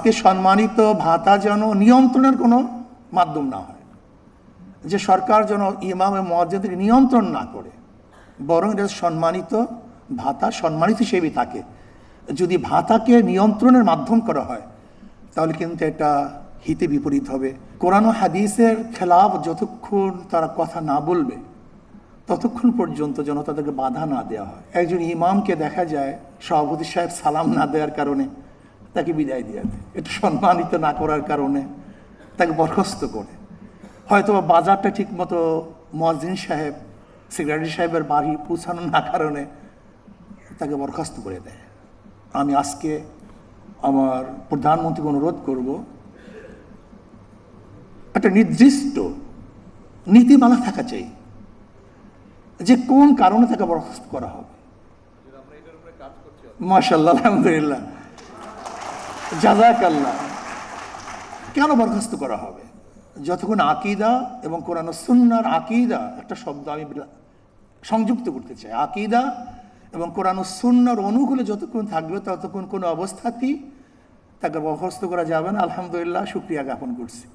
আজকে সম্মানিত ভাতা যেন নিয়ন্ত্রণের কোনো মাধ্যম না হয়, যে সরকার যেন ইমাম এবং মুয়াজ্জিনকে নিয়ন্ত্রণ না করে, বরং এটা সম্মানিত ভাতা সম্মানিত হিসেবেই থাকে। যদি ভাতাকে নিয়ন্ত্রণের মাধ্যম করা হয় তাহলে কিন্তু এটা হিতে বিপরীত হবে। কোরআন ও হাদিসের খেলাফ যতক্ষণ তারা কথা না বলবে ততক্ষণ পর্যন্ত যেন তাদেরকে বাধা না দেওয়া হয়। একজন ইমামকে দেখা যায় সভাপতি সাহেব সালাম না দেওয়ার কারণে তাকে বিদায় দিয়ে দেয়, এটা সম্মানিত না করার কারণে তাকে বরখাস্ত করে, হয়তো বাজারটা ঠিক মতো মুয়াজ্জিন সাহেব সেক্রেটারি সাহেবের বাড়ি পৌঁছানো না কারণে তাকে বরখাস্ত করে দেয়। আমি আজকে আমার প্রধানমন্ত্রীকে অনুরোধ করব, একটা নির্দিষ্ট নীতিমালা থাকা চাই যে কোন কারণে তাকে বরখাস্ত করা হবে। মাশাআল্লাহ, আলহামদুলিল্লাহ, জাযাকাল্লাহ। কেন বরখাস্ত করা হবে? যতক্ষণ আকীদা এবং কোরআন ও সুন্নাহর আকীদা, একটা শব্দ আমি সংযুক্ত করতে চাই, আকীদা এবং কোরআন ও সুন্নাহর অনুকূলে যতক্ষণ থাকবে ততক্ষণ কোনো অবস্থাতেই তাকে বরখাস্ত করা যাবে না। আলহামদুলিল্লাহ, শুকরিয়া জ্ঞাপন করছি।